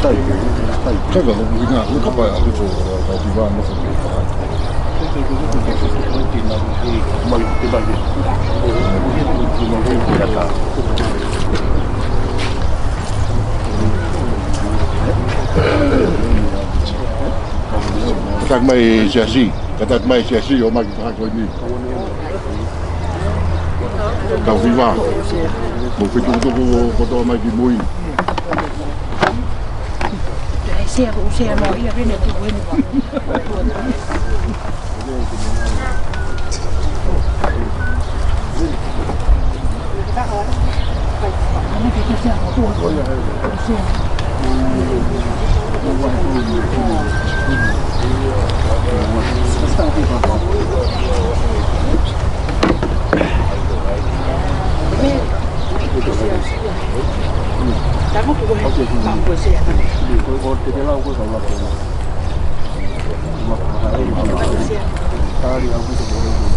Kaga ina ko pa ako ko ka diba mo sa Katak mai siasi o mai pa ko ni kau viva mo fitu ko to mai di mui Usia mau ia rene tu bueno. Kamu pun mampu sih. Kalau tidak lalu kau salah pun. Kali aku sebelum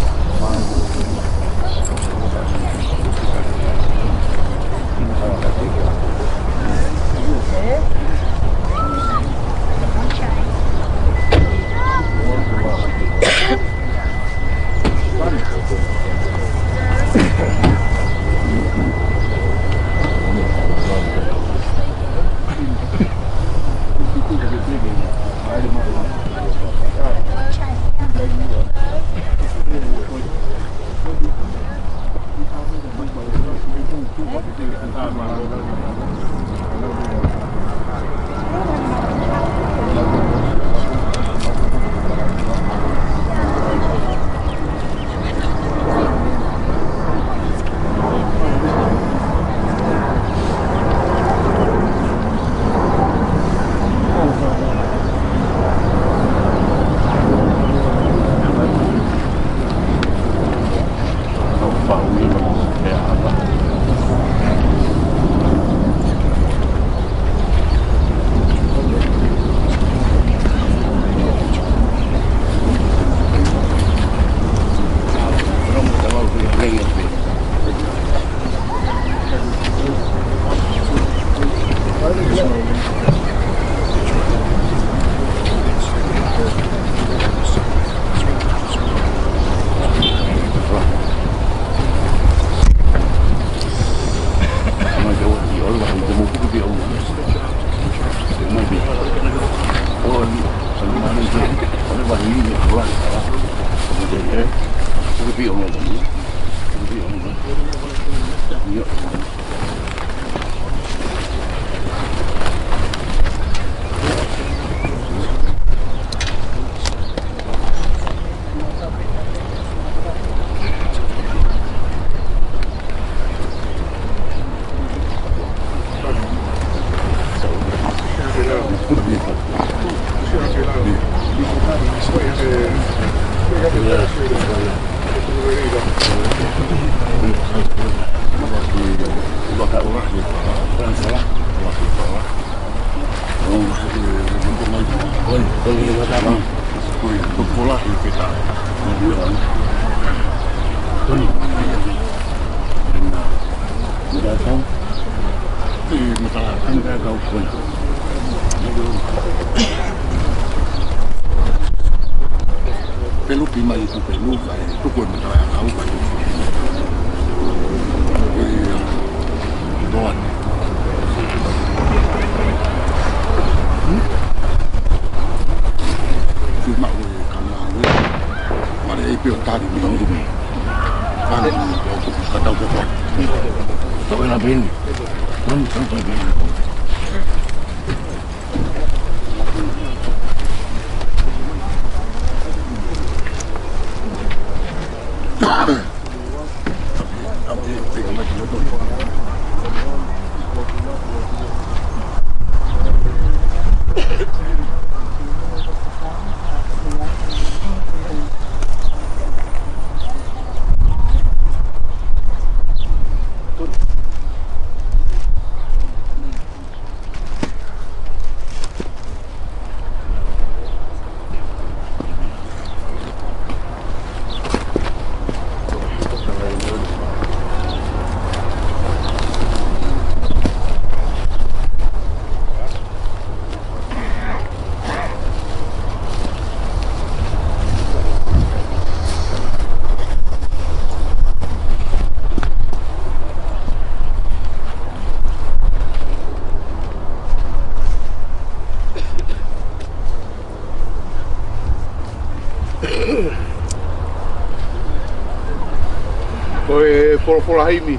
Pola himi.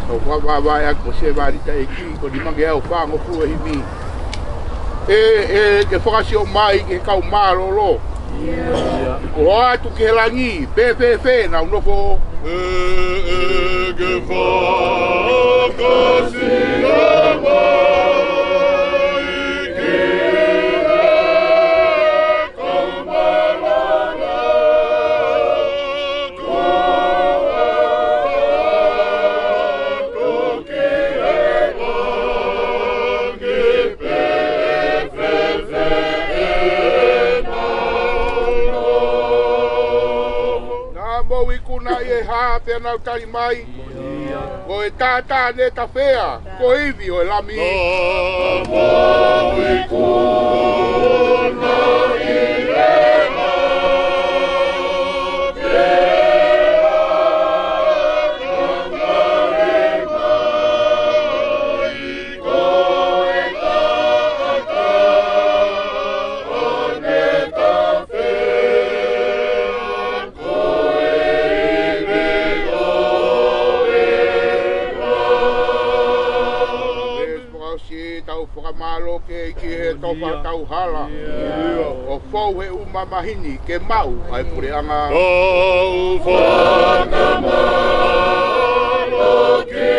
O vai a ko se vai ta iki ko di mangi au fa ngo fu himi. Ke whakasi o mai ke kau marolo. O atu ke langi, pe na unofo. Ke whakasi o mai ke kau marolo. Ko ke Kuna e ha pe na tari mai ko e tata ne ta fea ko ivi o lami mo i kuna i e ha malo ke he tofa tau hala o fou he umamahini ke mau ai pureanga o whakamalo ke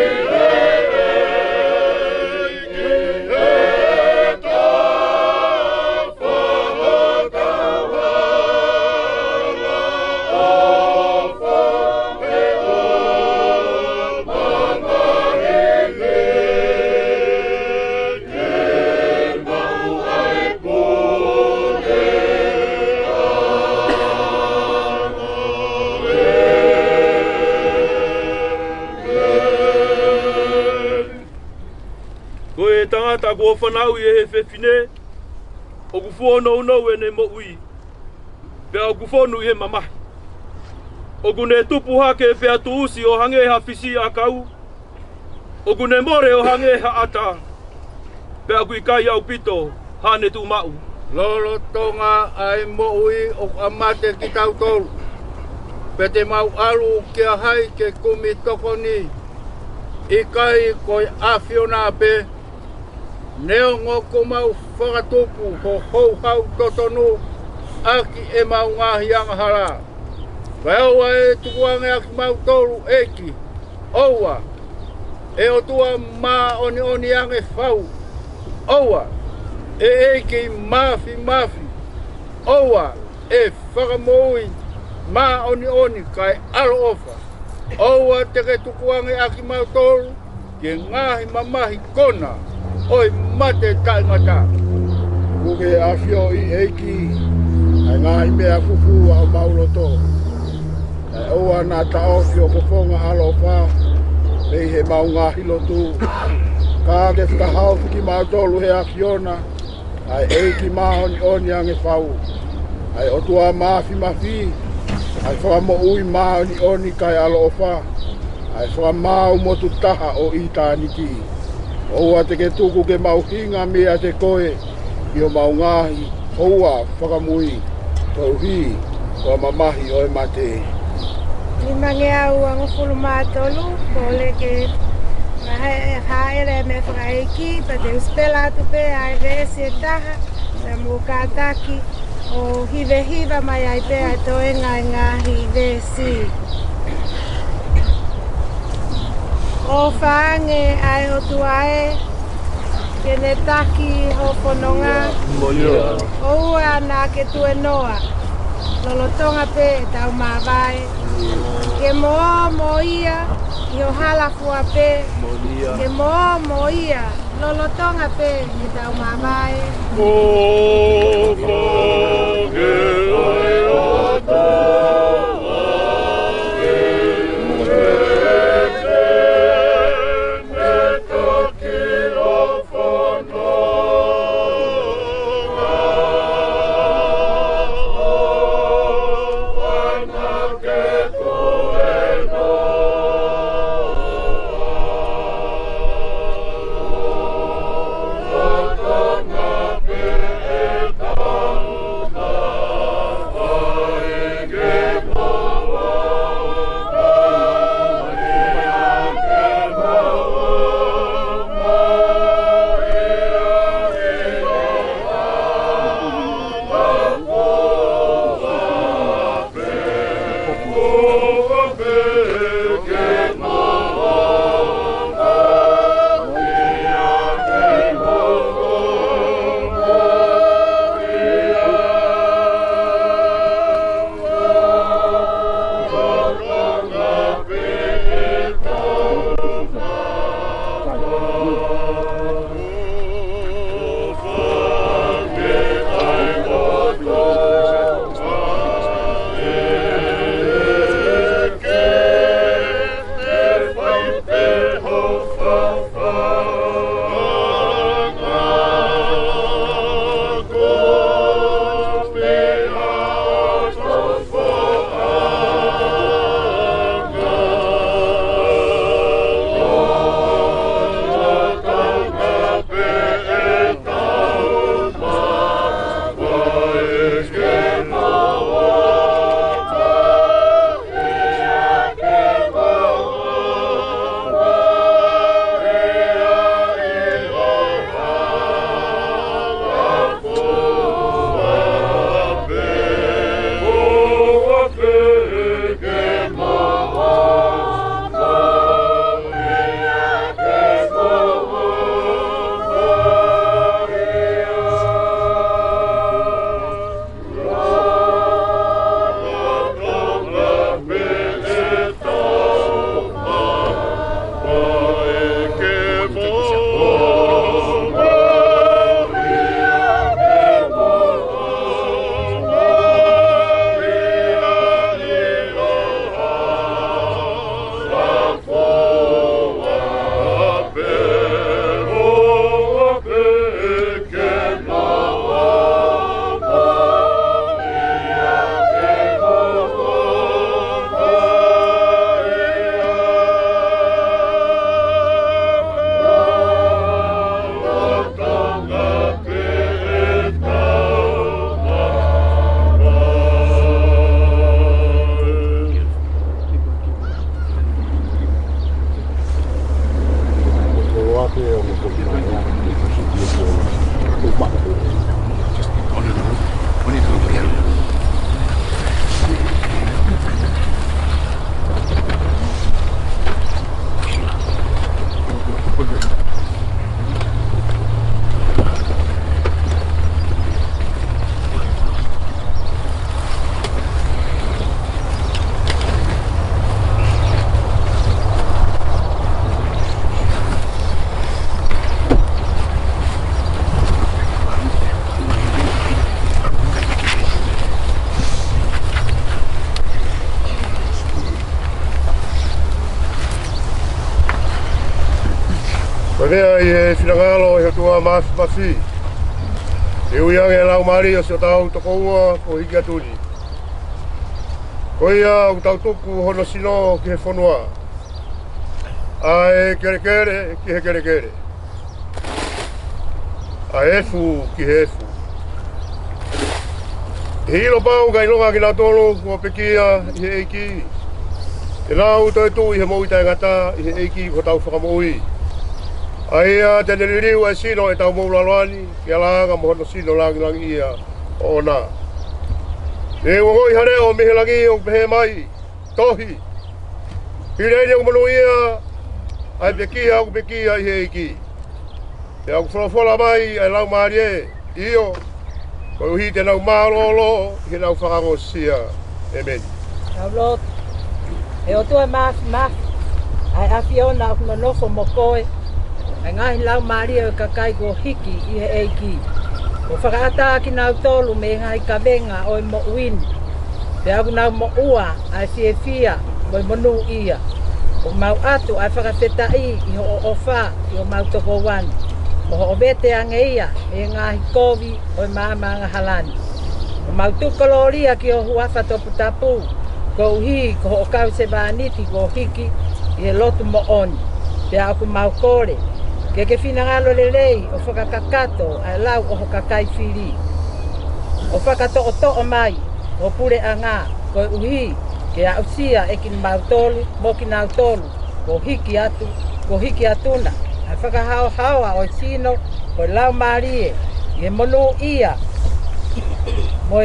tangata ko Finau e he Fine o ku fono no e ne mo ui pe o ku fono e mama o ku ne tupu ha ke pe atu usi o hange ha fisi a kau o ku ne more o hange ha ata pe o ku kai au pito ha ne tu mau lolo tonga ai mo ui o amate ki tau tolu pe te mau alu ki a hai ke kumi tokoni i kai koi afiona pe Neo ngoko mau whakatupu ho hou hau totonu aki e mau ngahi anga hala. Wheaua e tukuange aki mau tolu eki. Oua, e o tua maa oni ange whau. Oua, e eki mafi. Oua, e whakamoui maa oni kai alo ofa. Oua teke tukuange aki mau tolu ke ngahi mamahi kona. Oi mate kai ngata. Kuke afio I eiki. Ai ngā I mea fufu au mauloto. Ai oa nā taofio kofonga alo wha. Pei he mau ngā hilotu. Ka ke whakahau whiki mautolu he afiona. Ai eiki mahoni oni ange whau. Ai otua mafi. Ai whamo ui mahoni oni kai alo wha. Ai whamau motu taha o I tāniki. Oua te ke tuku ke mauhinga mea te koe I o maungahi, oua whakamui, tauhi, o mamahi o e mate. Ni mange au angofulu mātolu, kole ke haere me whakaiki, pa te uspela atu pe ai resi e taha, na mukataki o hiva mai ai pe ai toenga I ngahi resi. O whaange ai o tuae, ke ne taki ho whanonga, oua nā ke tue noa, lolotonga pe tau mawai, ke mo ia, I o halafua pe, ke mo ia, lolotonga pe tau mawai. O whange ai o toa. Mea i e Finau e tua mafi. E uia e lau mari o se tau toko ua ko hiki atuni. Ko ia o tau tuku hono sino ki he whanua. A e kere kere ki he kere kere. A efu ki he efu. E hilo pau kai longa ki nā tolo kua pekia i he eiki. E nau toi tu i he moui tai ngata i he eiki ko tau whakamoui. Aia tene ririu e sino e tau moulaloani ki alanga mo hono sino langi ia o nā. E wangoi hare o mihe langi o pehe mai, tohi. Hireni o manu ia, ai pekia i he eiki. E au whalafola mai ai lau maari e, io, ko uhi te nau mārolo, he nau whakango sia, amen. Unaloto, e o tua maf, ai awhiona o kuna nofo mo koe, ai ngahi lau maria o kakai ko hiki i he eiki. O whakaata ki nau tolu me ngai ka venga o i mo uini. Te au nau mo ua ai fia mo i monu ia. O mau atu ai whakawheta i ho o wha i o mau toko wani. O ho o vete ange ia me ngahi kovi o i maamanga halani. O mau tukoloria ki o huafa topu tapu. Ko uhi ko ho o kau se vaniti ko hiki i he lotu mo oni. Te au ku mau kore. Ke finangalo lelei o whakakakato ai lau o ho kakai whiri. O whakato'o mai o pure a ngā ko uhi ke a usia e ki mautolu mo ki nautolu ko hiki atuna. Ai whakahao hawa o sino ko lau marie i monu ia mo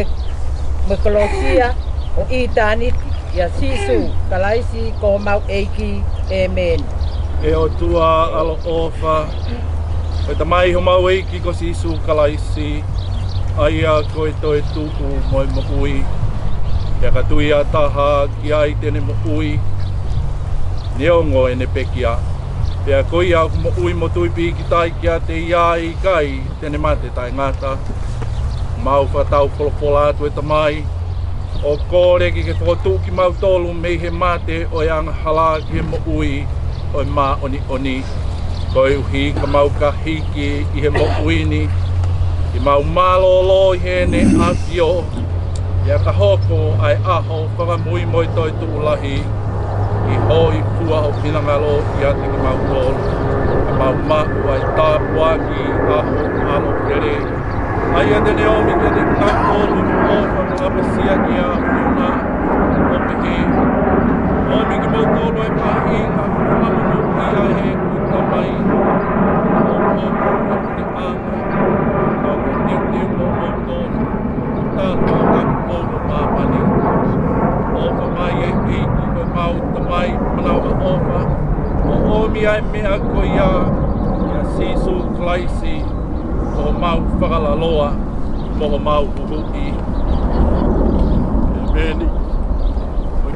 kolosia o i tāniti ia sisu kalaisi ko mau eiki amen. E o tua alo ofa, e tamai ho mau eiki ko sisu kalaisi, aia ko e toi tuku mo i moui, e ka tui a taha ki ai tene moui, neongo e ne pekia, e a koi au moui mo tui pi ki tai ki a te iai kai tene mate tai ngata, mau whatau wholofola atu e tamai, o kore ki ke whakotu ki mau tolu me he mate o e anga hala ki he moui, o mā oni, ko e uhi ka mau ka hiki i he mokuini, i mau mālolo i hene awhio, ia ka hoko ai aho whakamui moi toi tuulahi, i hoi fua o Pinangalo i ate ki mau tolu, ka mau maku ai tāpua ki aho alo kere. Ai atene omi ki ate ki mau tolu o whakapasia ki a whiuna o pehe. Omi ki mau tolu e pahi ka whamanu ia he kuta mai. O oku e anga, o ka teu mo o tolu, tātou ka kipolo māpani. O ka mai e eiki koe mau ta mai manawa ofa. O omi ai mea ko ia sisu klaisi, o mau whakalaloa, mo mau uhui. Amen.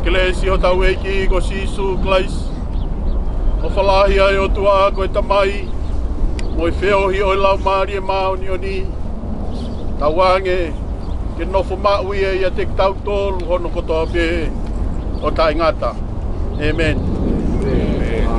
Kelesi o tau eiki ko sisu klais. O whalahi ai o tua ko e tamai. Mo i whiohi o i lau maari e maoni o ni. Tau ange ke nofo maui e ia te tau tolu hono kotoa pe o tai ngata. Amen. Amen.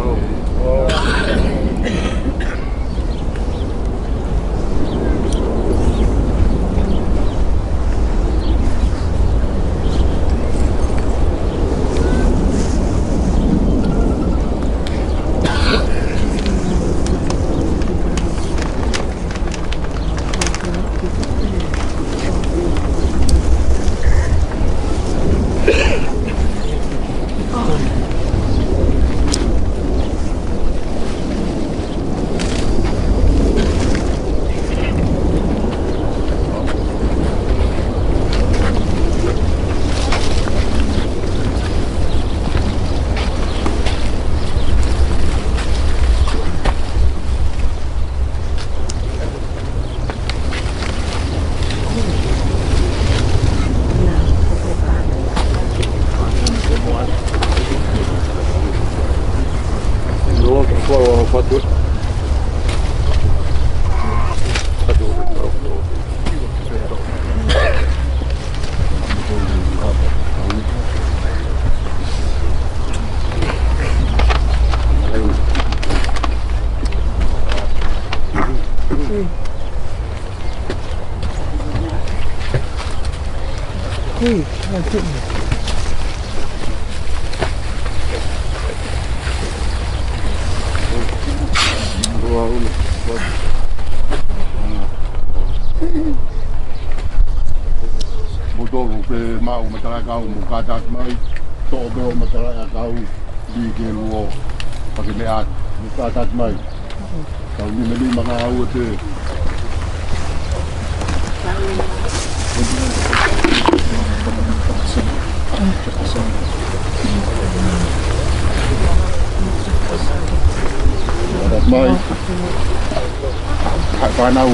Motor pe mau matara kau mukata mai to be matara kau di ke luo pakai meat mukata mai kau ni meli mangau te mai hai Finau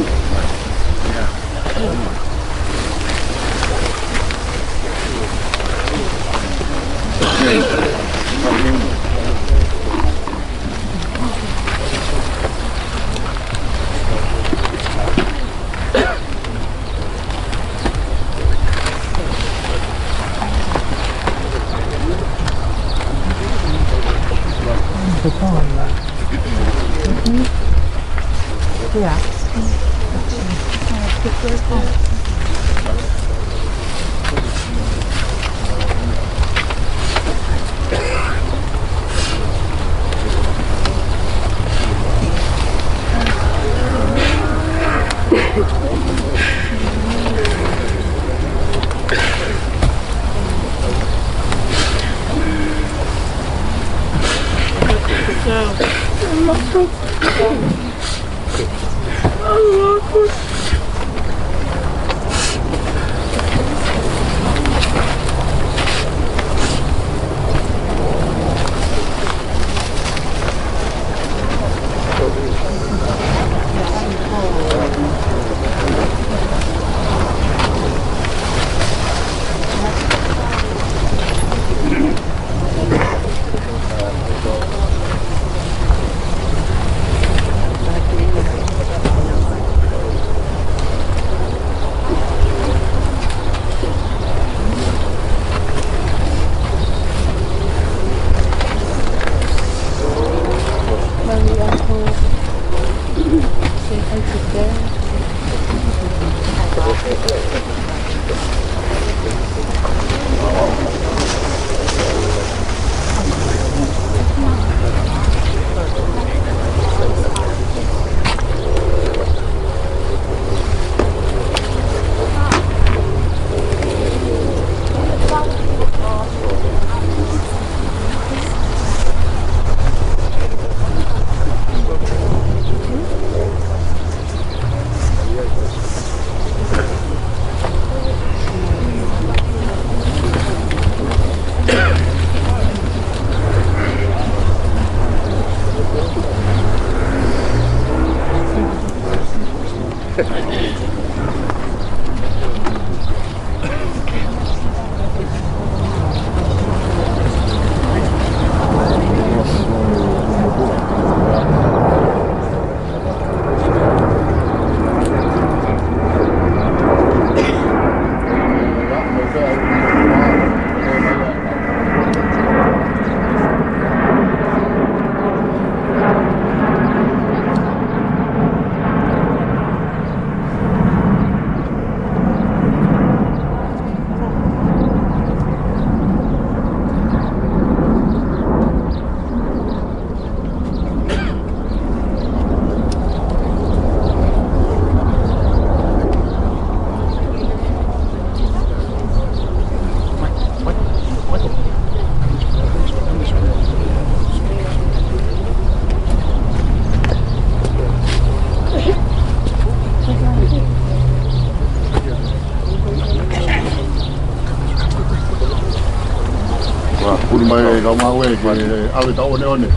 mai lo mau e ke ale ta one one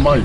mai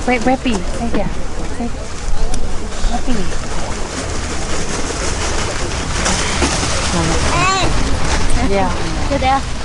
Wait, Weppy, right there. Weppy. Yeah. Good there.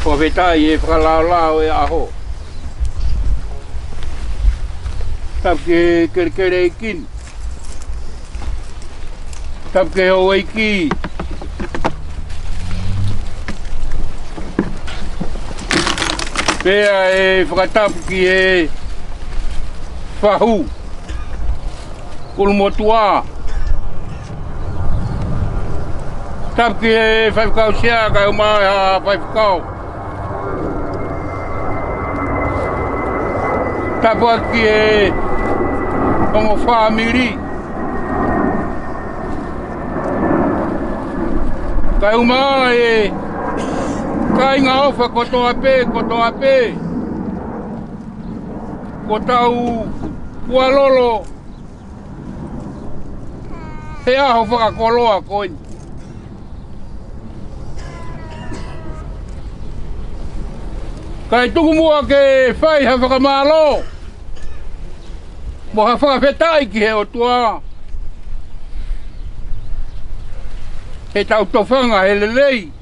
Whawhetai e whakalau e aho. Tap ke kerekere e kin. Tap ke o e ki. Pea e whakatapu ki e whahu. Kulumotua. Tapu ki e whaifukau sea kai umai ha whaifukau. Tapu aki e ongo whamiri. Kai umai e kai ngā ofa kotoa pē. Ko tau pualolo. He aho whakakoloa koini. Kai tuku mua ke whai ha whakamalo. Mo ha whakawhetai ki he o tua. He tau towhanga he lelei.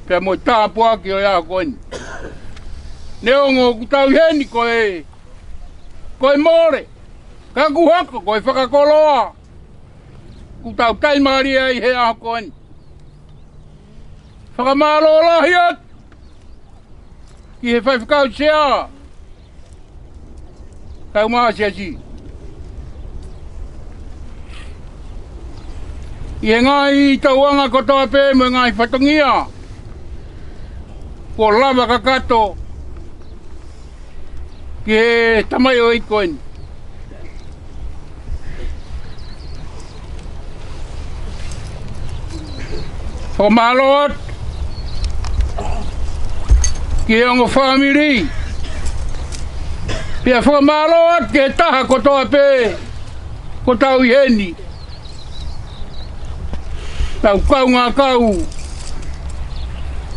Pea mo tāpua ki o ia koini. Neongo kutau heni koe more. Ka kuhako koe whakakoloa. Kutau taimari ai he aho koini. Whakamalo lahi atu. Ki he whaifukau sea. Kau maa sea si. I he ngai tauanga kotoa pē mo ngai whatongia. Ko lava kakato. Ki he tamai o ikoini. Whakamalo atu. Ki he ongo whamiri. Pia whakamalo atu ki he taha kotoa pē. Ko tau i heni. Tau kau ngā kau.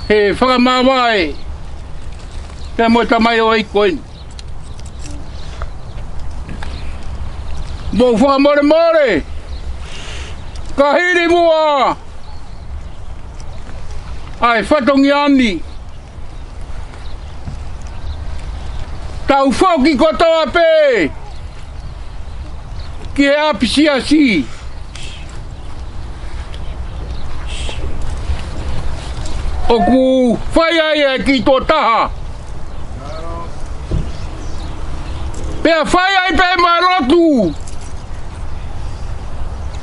He whakamawai. Pia mo tamai o ikoini. Mo whakamore more. Ka hiri mua. Ai whatongi ani. Tau whauki kotoa pē. Ki he apisia si. Oku whai ai ki tō taha. Pea whai ai pē mai rotu.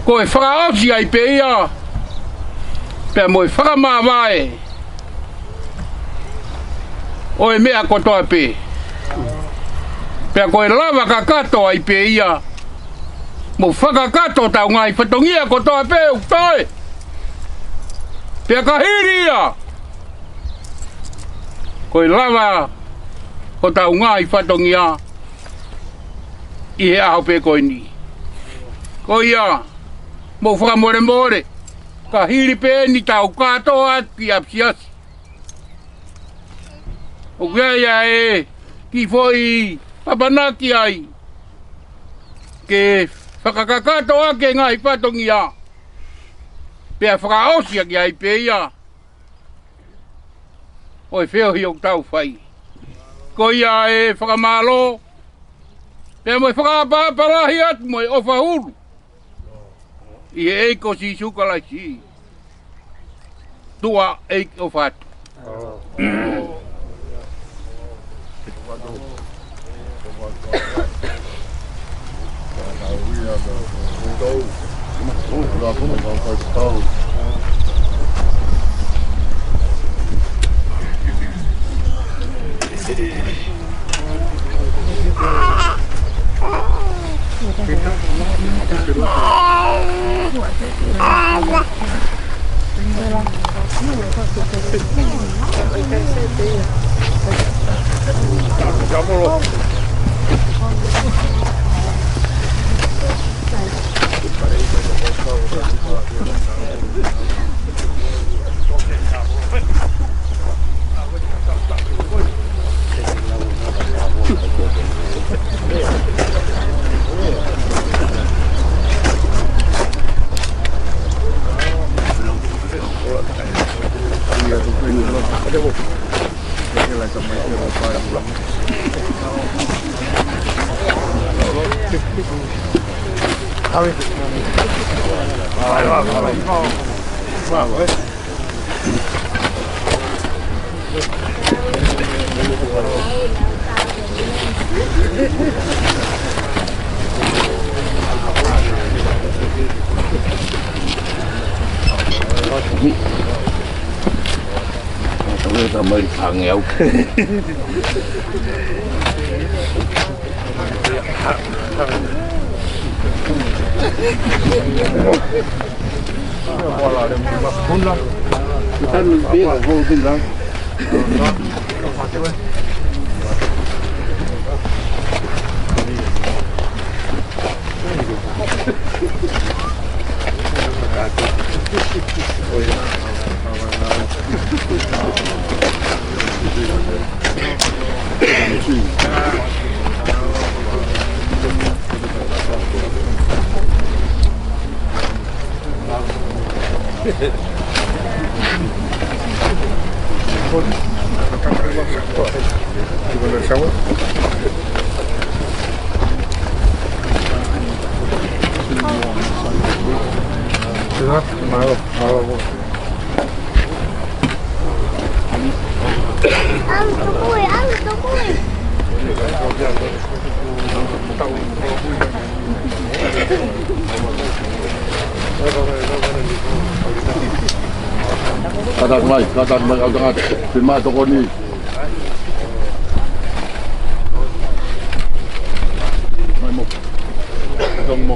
Ko e whakaosi ai pē ia. Pea mo e whakamawai. O e mea kotoa pē. Pea ko e lava kakato ai pē ia. Mo whakakato tau ngai whatongia kotoa pē uktoi. Pea ka hiri ia. Ko e lava ko tau ngai whatongia. I he aho pē koini. Ko ia. Mo whakamore more. Ka hiri pē ni tau katoa ki apsiasi. O kia e ki foi papanaki ai. Ke whakakakato ake ngai whatongia. Pea whakaosia ki ai pē ia. O e wheo hi o tau whai. Ko ia e whakamalo. Pea mo e whakapaparahi atu mo e ofa huru. I he eiko si sukalai si. Tua eiko fatu. Vai. Sama ang Auck. Kita lebih mau bilang. Katat mai au tanga Timote toko ni. Mai mo. Dong mo.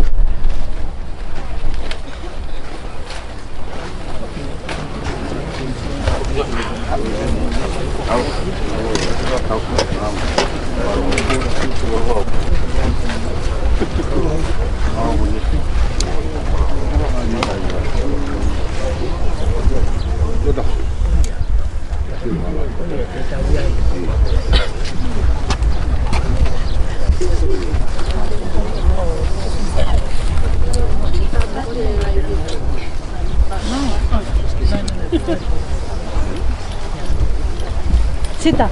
Sita.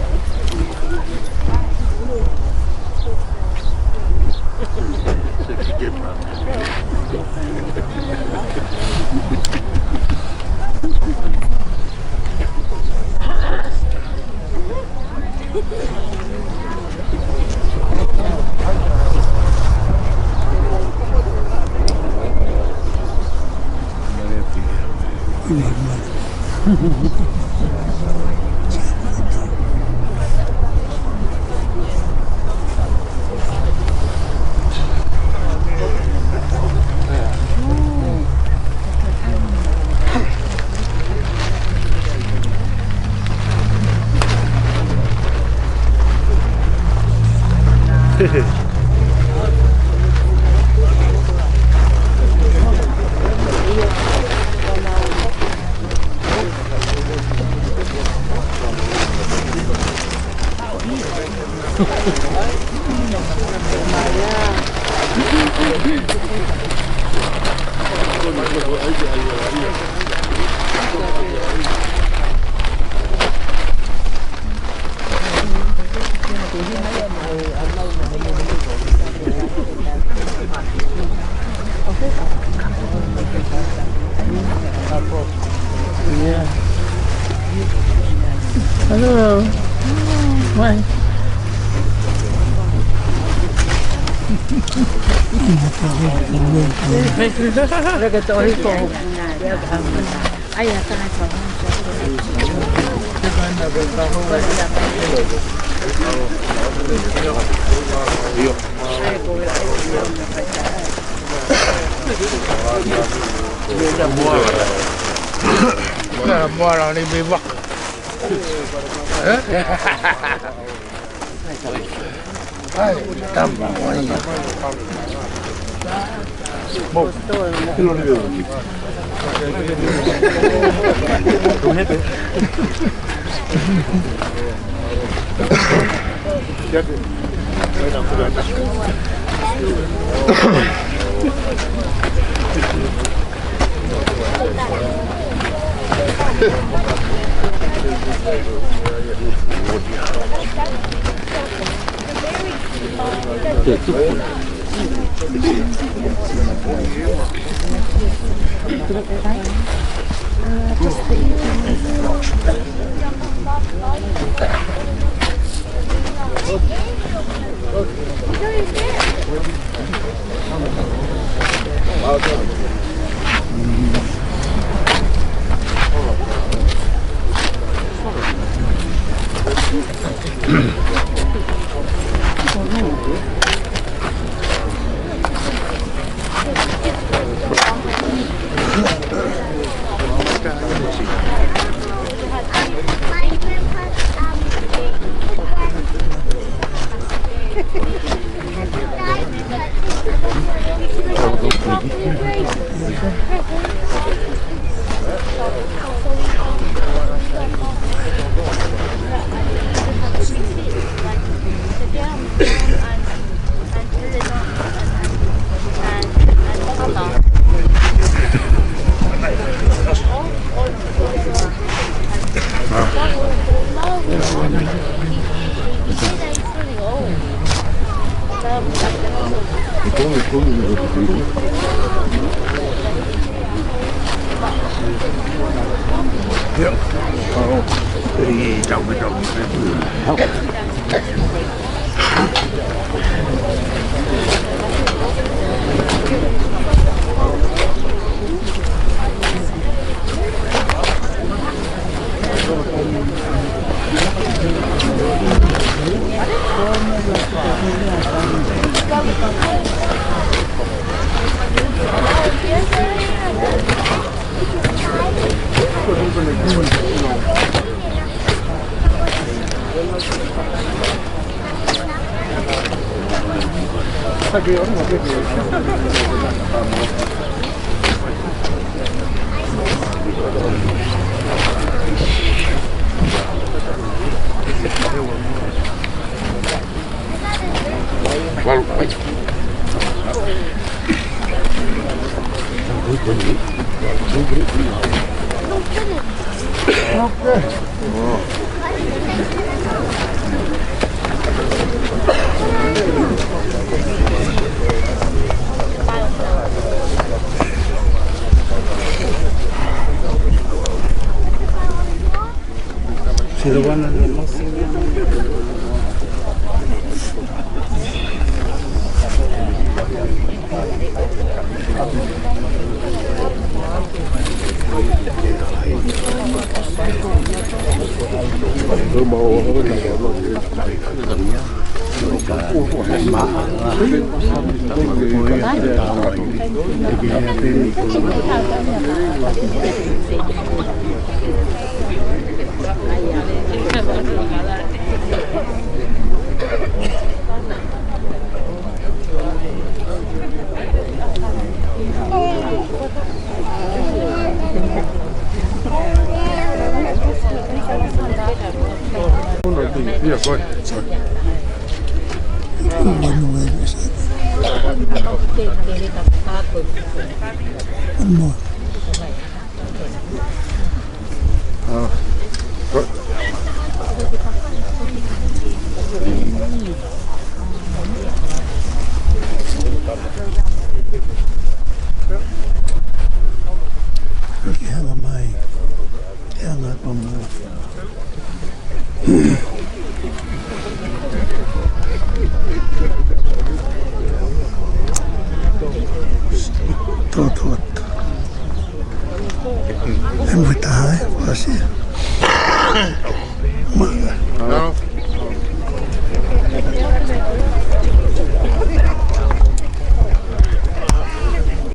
Hello. Why? Mua đi bị vắt. Tam một kilo nữa. Đúng hết đấy. En voi tähän, asia.